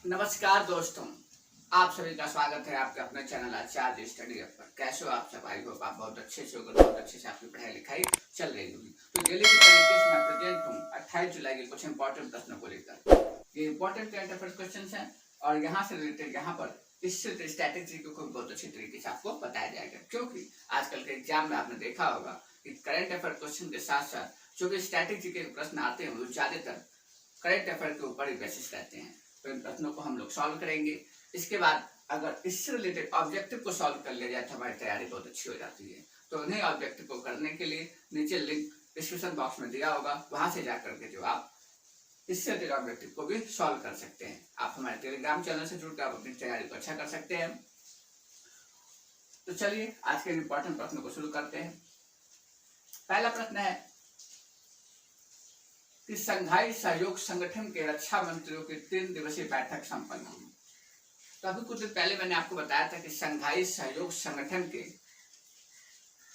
नमस्कार दोस्तों, आप सभी का स्वागत है आपके अपने चैनल आचार्य स्टडी ऐप पर। कैसे हो आप सब? आई होप आप बहुत अच्छे से होंगे, बहुत अच्छे से आपकी पढ़ाई लिखाई चल रही होगी। तो डेली की तरीके से मैं प्रेजेंट हूँ 28 जुलाई के कुछ इंपॉर्टेंट प्रश्नों को लेकर। ये इंपॉर्टेंट करंट अफेयर्स क्वेश्चन है और यहाँ से रिलेटेड यहाँ पर इससे स्ट्रैटेजी को बहुत अच्छी तरीके से आपको बताया जाएगा, क्योंकि आजकल के एग्जाम में आपने देखा होगा कि करंट अफेयर क्वेश्चन के साथ साथ जो भी स्ट्रैटेजी के प्रश्न आते हैं वो ज्यादातर करंट अफेयर के ऊपर ही बेसिस रहते हैं। तो इन प्रश्नों को हम लोग सॉल्व करेंगे। इसके बाद अगर इससे रिलेटेड ऑब्जेक्टिव को सॉल्व कर लिया जाए तो हमारी तैयारी बहुत अच्छी हो जाती है। तो उन्हें ऑब्जेक्टिव को करने के लिए नीचे लिंक डिस्क्रिप्शन बॉक्स में दिया होगा, वहां से जाकर के जो आप इससे रिलेटेड ऑब्जेक्टिव को भी सॉल्व कर सकते हैं। आप हमारे टेलीग्राम चैनल से जुड़कर आप अपनी तैयारी को अच्छा कर सकते हैं। तो चलिए आज के इंपॉर्टेंट प्रश्नों को शुरू करते हैं। पहला प्रश्न है कि संघाई सहयोग संगठन के रक्षा मंत्रियों की 3 दिवसीय बैठक संपन्न हुई। तो अभी कुछ दिन पहले मैंने आपको बताया था कि संघाई सहयोग संगठन के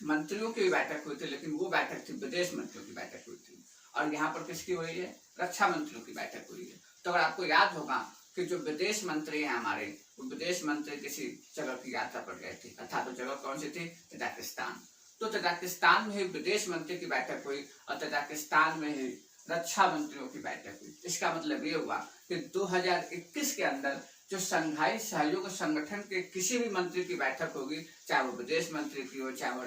मंत्रियों की बैठक हुई थी, लेकिन वो बैठक थी विदेश मंत्रियों की बैठक हुई थी, और यहाँ पर किसकी हुई है? रक्षा मंत्रियों की बैठक हुई है। तो अगर आपको याद होगा कि जो विदेश मंत्री हैं हमारे, वो विदेश मंत्री किसी जगह की यात्रा पर गए थे, अर्थात तो जगह कौन सी थी? तजाकिस्तान। तो तजाकिस्तान में ही विदेश मंत्री की बैठक हुई और तजाकिस्तान में ही रक्षा मंत्रियों की बैठक हुई। इसका मतलब ये हुआ कि 2021 के अंदर जो संघाई सहयोग संगठन के किसी भी मंत्री की बैठक होगी, चाहे वो विदेश मंत्री की हो, चाहे वो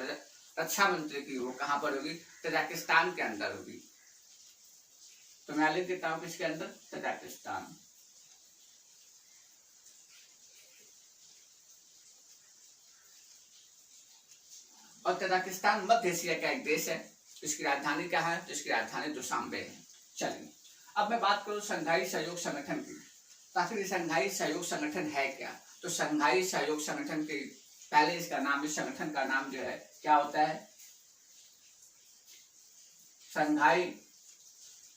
रक्षा मंत्री की हो, कहां पर होगी? तजाकिस्तान के अंदर होगी। तो मैं लिख देता हूं किसके अंदर? तजाकिस्तान। और तजाकिस्तान मध्य एशिया का एक देश है। इसकी राजधानी क्या है? तो इसकी राजधानी दुशांबे है। चलिए अब मैं बात करूं संघाई सहयोग संगठन की। आखिर संघाई सहयोग संगठन है क्या? तो संघाई सहयोग संगठन के पहले इसका नाम, इस संगठन का नाम जो है क्या होता है? Shanghai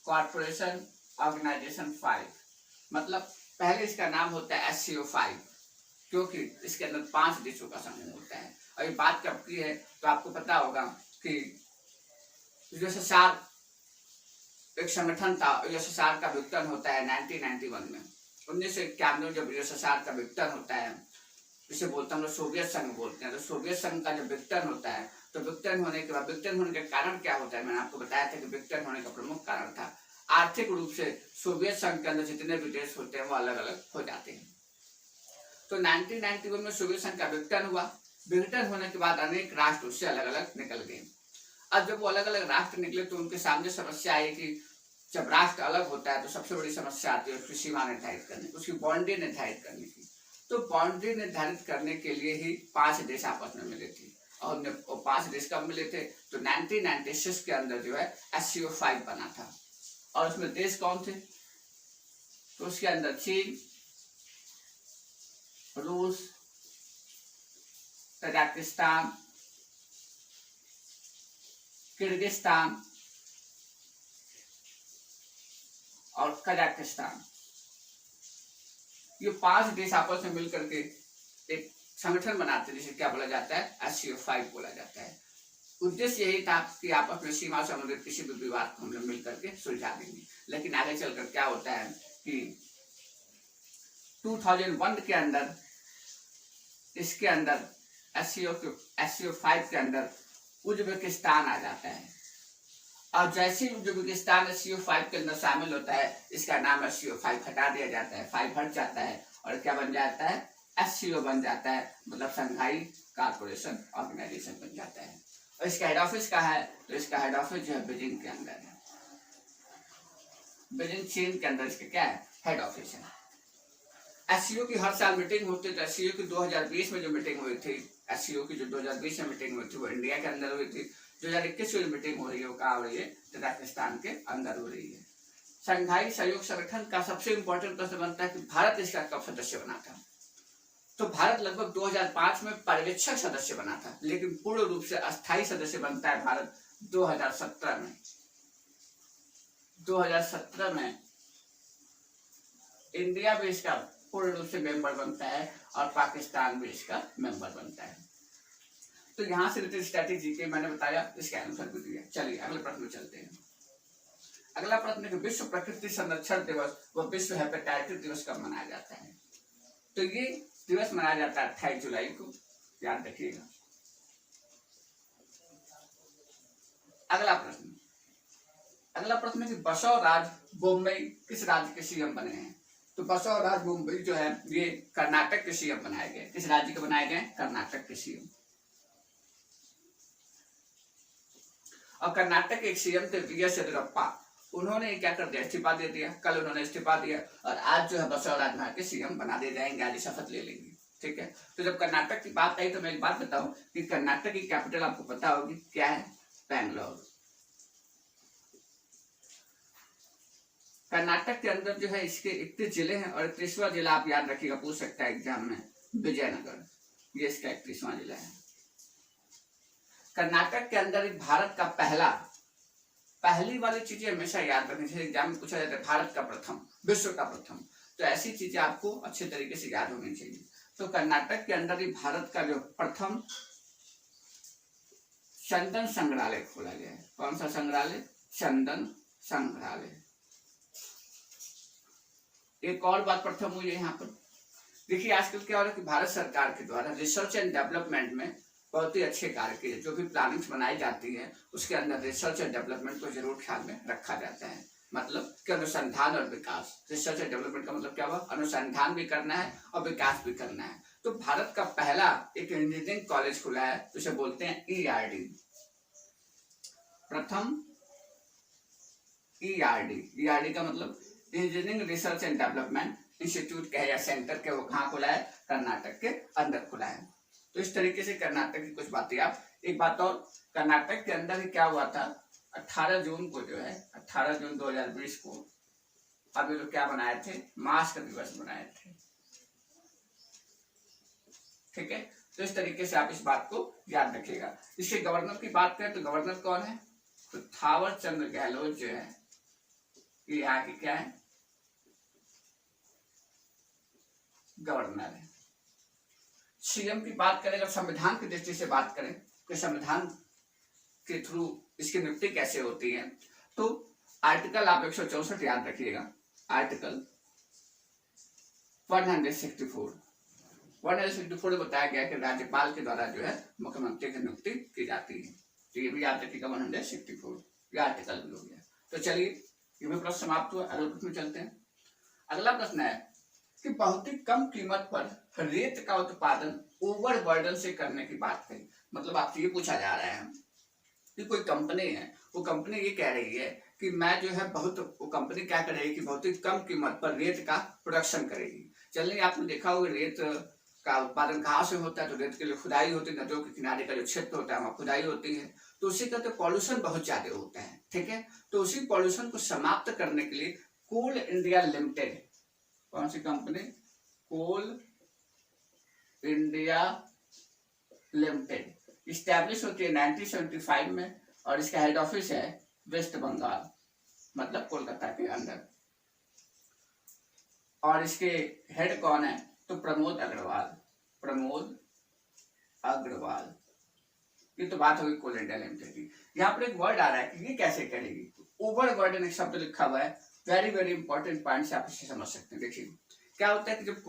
Corporation Organisation 5। मतलब पहले इसका नाम होता है SCO 5, क्योंकि इसके अंदर 5 देशों का समूह होता है। और ये बात कब की है? तो आपको पता होगा कि यूएसएसआर एक संगठन था। यूएसएसआर का विघटन होता है 1991 में। 1991 में जब यूएसएसआर का विघटन होता है, इसे बोलते हैं हम लोग सोवियत संघ बोलते हैं। तो सोवियत संघ का जब विघटन होता है, तो विघटन होने के बाद विघटन होने का कारण क्या होता है? मैंने आपको बताया था कि विघटन होने का प्रमुख कारण था आर्थिक रूप से सोवियत संघ के अंदर जितने भी देश होते हैं वो अलग अलग हो जाते हैं। तो 1991 में सोवियत संघ का विघटन हुआ। विघटन होने के बाद अनेक राष्ट्र उससे अलग अलग निकल गए। अब जब वो अलग अलग राष्ट्र निकले तो उनके सामने समस्या आई कि जब राष्ट्र अलग होता है तो सबसे बड़ी समस्या आती है उसकी सीमा निर्धारित करने की, उसकी बाउंड्री निर्धारित करने की। तो बाउंड्री निर्धारित करने के लिए ही 5 देश आपस में मिले थे। और 5 देश कब मिले थे? तो 1996 के अंदर जो है SCO 5 बना था। और उसमें देश कौन थे? तो उसके अंदर चीन, रूस, तजाकिस्तान, किर्गिस्तान और कजाकिस्तान। ये 5 देश आपस में मिलकर के एक संगठन बनाते हैं जिसे क्या बोला जाता है? SCO 5 बोला जाता है। उद्देश्य यही था कि आपस में सीमा संबंधित किसी भी विवाद को हम लोग मिलकर के सुलझा देंगे। लेकिन आगे चलकर क्या होता है कि 2001 के अंदर इसके अंदर SCO 5 के अंदर उज्बेकिस्तान आ जाता है। और जैसे ही उज्बेकिस्तान SCO 5 के अंदर शामिल होता है, इसका नाम SCO 5 हटा दिया जाता है, 5 हट जाता है और क्या बन जाता है? SCO बन जाता है, मतलब संघाई कॉर्पोरेशन ऑर्गेनाइजेशन बन जाता है। और इसका हेड ऑफिस कहाँ है? तो इसका हेड ऑफिस जो है बीजिंग के अंदर है। बीजिंग चीन के अंदर इसका क्या है? हेड ऑफिस है। SCO की हर साल मीटिंग होती है। तो SCO की 2020 में जो मीटिंग हुई थी, SCO की जो 2020 में मीटिंग हुई थी वो इंडिया के अंदर हुई थी। 2021 में मीटिंग हो रही है वो कहाँ हो रही है? तजाकिस्तान के अंदर हो रही है। संघाई सहयोग संगठन का सबसे इंपॉर्टेंट प्रश्न बनता है कि भारत इसका कब सदस्य बना था? तो भारत लगभग 2005 में पर्यवेक्षक सदस्य बना था, लेकिन पूर्ण रूप से अस्थायी सदस्य बनता है भारत 2017 में। 2017 में इंडिया भी इसका पूर्ण रूप से मेंबर बनता है और पाकिस्तान भी इसका मेंबर बनता है। तो यहां से रिलेटेड स्ट्रैटेजी के मैंने बताया, इसके आंसर भी दिया। चलिए अगले प्रश्न में चलते हैं। अगला प्रश्न है कि विश्व प्रकृति संरक्षण दिवस व विश्व हेपेटाइटिस दिवस कब मनाया जाता है? तो ये दिवस मनाया जाता है 28 जुलाई को, याद रखिएगा। अगला प्रश्न है कि बसवराज बोम्मई किस राज्य के सीएम बने हैं? तो बसवराज बोम्मई जो है ये कर्नाटक के सीएम बनाए गए। किस राज्य के बनाए गए? कर्नाटक के सीएम। और कर्नाटक के एक सीएम थे वी.एस. येदियुरप्पा, उन्होंने क्या कर दिया, इस्तीफा दे दिया। कल उन्होंने इस्तीफा दिया और आज जो है बसवराज वहां के सीएम बना दे जाएंगे, आज शपथ ले लेंगे। ठीक है, तो जब कर्नाटक की बात आई तो मैं एक बात बताऊं कि कर्नाटक की कैपिटल आपको पता होगी क्या है? बैंगलोर। कर्नाटक के अंदर जो है इसके 31 जिले हैं और 31वां जिला आप याद रखिएगा, पूछ सकता है एग्जाम में, विजयनगर। ये इसका 31वां जिला है। कर्नाटक के अंदर एक भारत का पहली वाली चीजें हमेशा याद रखनी चाहिए। एग्जाम में पूछा जाता है भारत का प्रथम, विश्व का प्रथम, तो ऐसी चीजें आपको अच्छे तरीके से याद होनी चाहिए। तो कर्नाटक के अंदर ही भारत का जो प्रथम चंदन संग्रहालय खोला गया है। कौन सा संग्रहालय? चंदन संग्रहालय। एक और बात प्रथम हुई है यहाँ पर, देखिए आजकल क्या हो रहा है कि भारत सरकार के द्वारा रिसर्च एंड डेवलपमेंट में बहुत ही अच्छे कार्य किए। जो भी प्लानिंग्स बनाई जाती है उसके अंदर रिसर्च एंड डेवलपमेंट को जरूर ख्याल में रखा जाता है। मतलब कि अनुसंधान और विकास, रिसर्च एंड डेवलपमेंट का मतलब क्या हुआ? अनुसंधान भी करना है और विकास भी करना है। तो भारत का पहला एक इंजीनियरिंग कॉलेज खुला है, उसे बोलते हैं ERD, प्रथम ERD का मतलब engineering research and development institute कहे या सेंटर के, वो कहाँ खुला है? कर्नाटक के अंदर खुला है। तो इस तरीके से कर्नाटक की कुछ बातें। आप एक बात और, कर्नाटक के अंदर ही क्या हुआ था, 18 जून को जो है 18 जून 2020 को अभी लोग क्या बनाए थे? मास्क दिवस बनाए थे। ठीक है, तो इस तरीके से आप इस बात को याद रखिएगा। इसके गवर्नर की बात करें तो गवर्नर कौन है? तो थावर चंद गहलोत जो है ये यहाँ की क्या है? गवर्नर है। सीएम की बात करें, अगर संविधान की दृष्टि से बात करें कि संविधान के थ्रू इसकी नियुक्ति कैसे होती है, तो आर्टिकल आप 164 याद रखिएगा, आर्टिकल 164 में बताया गया कि राज्यपाल के द्वारा जो है मुख्यमंत्री की नियुक्ति की जाती है। तो ये भी याद रखिएगा, 164 ये आर्टिकल भी हो गया। तो चलिए ये भी प्रश्न समाप्त हुआ, अगले प्रश्न में चलते हैं। अगला प्रश्न है कि बहुत ही कम कीमत पर रेत का उत्पादन ओवरबर्डन से करने की बात कही। मतलब आपसे ये पूछा जा रहा है कि कोई कंपनी है, वो कंपनी ये कह रही है कि मैं जो है वो कंपनी क्या करेगी कि बहुत ही कम कीमत पर रेत का प्रोडक्शन करेगी। चलिए आपने देखा होगा रेत का उत्पादन कहाँ से होता है, तो रेत के लिए खुदाई होती है, नदियों के किनारे का जो क्षेत्र होता है वहाँ खुदाई होती है, तो उसी का तो पॉल्यूशन बहुत ज्यादा होता है। ठीक है, तो उसी पॉल्यूशन को समाप्त करने के लिए कोल इंडिया लिमिटेड, कौन सी कंपनी? कोल इंडिया लिमिटेड इस्टेब्लिश होती है 1975 में और इसका हेड ऑफिस है वेस्ट बंगाल, मतलब कोलकाता के अंदर। और इसके हेड कौन है? तो प्रमोद अग्रवाल। ये तो बात होगी कोल इंडिया लिमिटेड की। यहाँ पर एक वर्ड आ रहा है कि ये कैसे करेगी, ओवरबर्डन एक शब्द लिखा हुआ है, वेरी वेरी इंपॉर्टेंट पॉइंट से आप इसे समझ सकते हैं। देखिए क्या होता है कि जब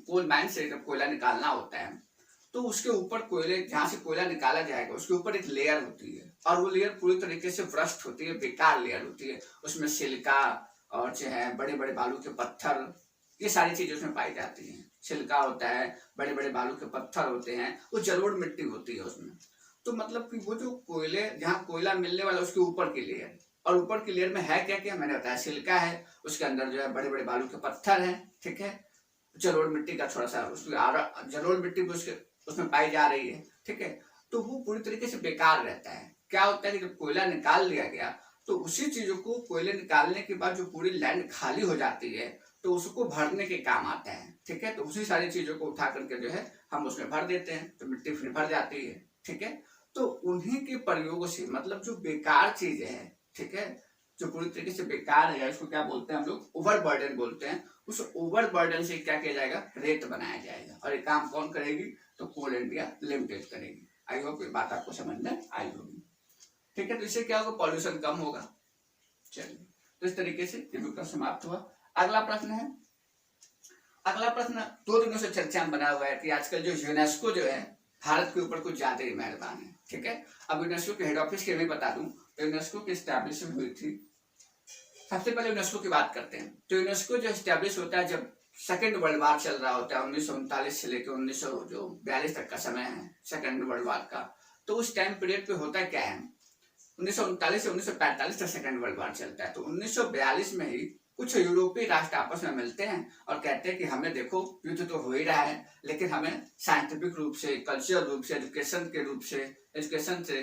कोल माइन से जब कोयला निकालना होता है तो उसके ऊपर कोयले, जहाँ से कोयला निकाला जाएगा उसके ऊपर एक लेयर होती है और वो लेयर पूरी तरीके से भ्रष्ट होती है, बेकार लेयर होती है। उसमें सिलिका और जो है बड़े बड़े बालू के पत्थर, ये सारी चीजें उसमें पाई जाती हैं। सिलिका होता है, बड़े बड़े बालू के पत्थर होते हैं, वो जलोढ़ मिट्टी होती है उसमें। तो मतलब कि वो जो कोयले, जहाँ कोयला मिलने वाला उसके ऊपर की लेयर, और ऊपर की लेयर में है क्या क्या मैंने बताया, सिलिका है, उसके अंदर जो है बड़े बड़े बालू के पत्थर हैं। ठीक है, जलोढ़ मिट्टी का थोड़ा सा जलोढ़ मिट्टी उसमें पाई जा रही है। ठीक है, तो वो पूरी तरीके से बेकार रहता है। क्या होता है कि जब कोयला निकाल लिया गया तो उसी चीजों को, कोयले निकालने के बाद जो पूरी लैंड खाली हो जाती है तो उसको भरने के काम आता है। ठीक है, तो उसी सारी चीजों को उठा करके जो है हम उसमें भर देते हैं तो मिट्टी फिर भर जाती है। ठीक है, तो उन्हीं के प्रयोग से, मतलब जो बेकार चीजें है, ठीक है, जो पूरी तरीके से बेकार है, इसको क्या बोलते हैं हम लोग? ओवरबर्डन बोलते हैं। उस ओवरबर्डन से क्या किया जाएगा? रेत बनाया जाएगा। और ये काम कौन करेगी? तो कोल इंडिया लिमिटेड करेगी। आई होप ये बात आपको समझ में आई होगी। ठीक है, तो इससे क्या होगा? पॉल्यूशन कम होगा। चलिए, तो इस तरीके से ये भी प्रश्न समाप्त हुआ। अगला प्रश्न है, अगला प्रश्न 2 दिनों से चर्चा में बना हुआ है कि आजकल जो यूनेस्को जो है भारत के ऊपर कुछ ज्यादा ही मेहरबान है। ठीक है, अब यूनेस्को के हेड ऑफिस के मैं बता दूं तो यूनेस्को की स्टैब्लिशमेंट हुई थी। सबसे पहले यूनेस्को की बात करते हैं। तो यूनेस्को जो स्टैब्लिश होता है जब सेकेंड वर्ल्ड वार चल रहा होता है, 1939 से लेकर 1942 तक का समय है सेकेंड वर्ल्ड वार का। तो उस टाइम पीरियड पे होता क्या है, 1939 से 1945 तक सेकेंड वर्ल्ड वार चलता है। तो 1942 में ही कुछ यूरोपीय राष्ट्र आपस में मिलते हैं और कहते हैं कि हमें देखो युद्ध तो हो ही रहा है, लेकिन हमें साइंटिफिक रूप से, कल्चरल रूप से, एजुकेशन के रूप से, एजुकेशन से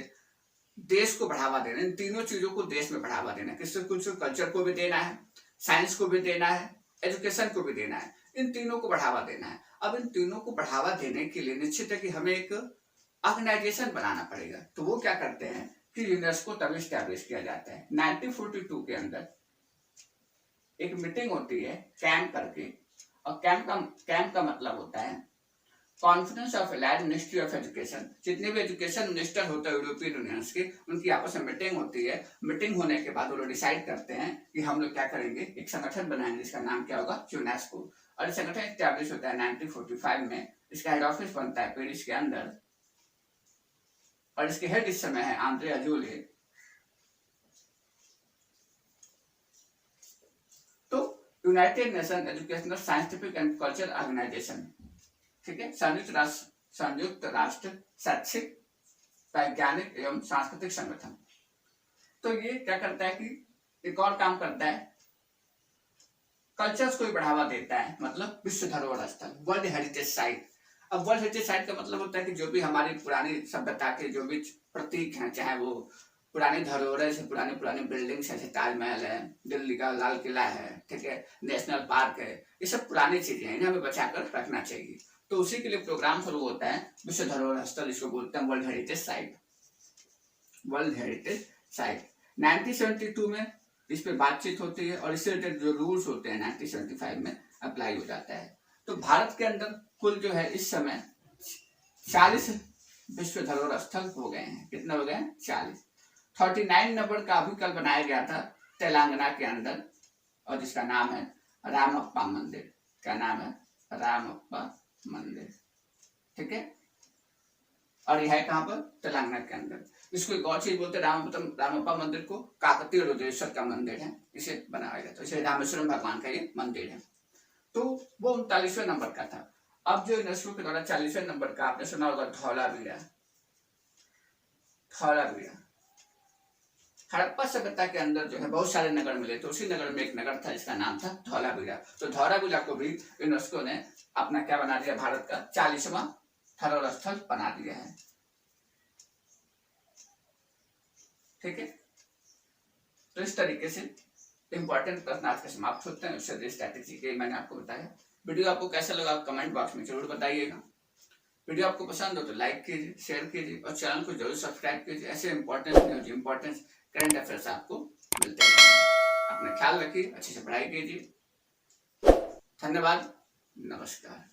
देश को बढ़ावा देना, इन तीनों चीजों को देश में बढ़ावा देना। किससे कुछ कल्चर को भी देना है, साइंस को भी देना है, एजुकेशन को भी देना है, इन तीनों को बढ़ावा देना है। अब इन तीनों को बढ़ावा देने के लिए निश्चित है कि हमें एक ऑर्गेनाइजेशन बनाना पड़ेगा। तो वो क्या करते हैं कि यूनेस्को तभी स्टैब्लिश किया जाता है 1942 के अंदर। एक मीटिंग होती है कैंप करके, और कैंप का मतलब होता है conference of allied ministry of education. जितने भी एजुकेशन मिनिस्टर होते हैं यूरोपियन यूनियंस के, उनकी आपस में मीटिंग होती है। मीटिंग होने के बाद वो लोग डिसाइड करते हैं कि हम लोग क्या करेंगे, एक संगठन बनाएंगे जिसका नाम क्या होगा, यूनेस्को। और संगठन स्टैब्लिश होता है 1945 में। इसका हेड ऑफिस बनता है पेरिस के अंदर, और इसके हेड इस समय है आंद्रे अजोले। तो United Nation Educational Scientific and Cultural Organization, ठीक है, संयुक्त राष्ट्र शैक्षिक, वैज्ञानिक एवं सांस्कृतिक संगठन। तो ये क्या करता है कि एक और काम करता है, कल्चर्स को भी बढ़ावा देता है, मतलब विश्व धरोहर स्थल, वर्ल्ड हेरिटेज साइट। अब वर्ल्ड हेरिटेज साइट का मतलब होता है कि जो भी हमारी पुरानी सभ्यता के जो भी प्रतीक हैं, चाहे वो पुरानी धरोहर से, पुरानी बिल्डिंग्स है, ताजमहल है, दिल्ली का लाल किला है, ठीक है, नेशनल पार्क है, ये सब पुरानी चीजें हैं, इन्हें हमें बचाकर रखना चाहिए। तो उसी के लिए प्रोग्राम शुरू होता है विश्व धरोहर स्थल, इसको बोलते हैं world heritage site. World heritage site 1972 में इस पे बातचीत होती है, और इससे रिलेटेड जो रूल्स होते हैं 1975 में अप्लाई हो जाता है। तो भारत के अंदर कुल जो है इस समय 40 विश्व धरोहर स्थल हो गए हैं। कितने हो गए हैं, 40। 39 नंबर का अभी कल बनाया गया था तेलंगाना के अंदर, और जिसका नाम है रामप्पा मंदिर। क्या नाम है, रामप्पा मंदिर, ठीक है। और यह है कहां पर, तेलंगाना के अंदर। इसको एक और चीज बोलते हैं, रामप्पा मंदिर को काकतीय रुद्रेश्वर का मंदिर है, इसे बनाया गया था। इसे रामेश्वरम भगवान का ये मंदिर है। तो वो 39वें नंबर का था। अब जो यूनेस्को के द्वारा 40वें नंबर का आपने सुना होगा धौलावीरा। हड़प्पा सभ्यता के अंदर जो है बहुत सारे नगर मिले, तो उसी नगर में एक नगर था जिसका नाम था धौलावीरा। तो धौलावीरा को भी यूनेस्को ने अपना क्या बना दिया, भारत का 40वां धरोहर स्थल बना दिया है, ठीक है। तो इस तरीके से इंपॉर्टेंट प्रश्न आज के समाप्त होते हैं। उससे स्ट्रैटेजी के मैंने आपको बताया। वीडियो आपको कैसा लगा कमेंट बॉक्स में जरूर बताइएगा। वीडियो आपको पसंद हो तो लाइक कीजिए, शेयर कीजिए, और चैनल को जरूर सब्सक्राइब कीजिए। ऐसे important news, important current affairs आपको मिलते रहेंगे। अपना ख्याल रखिए, अच्छे से पढ़ाई कीजिए। धन्यवाद, नमस्कार।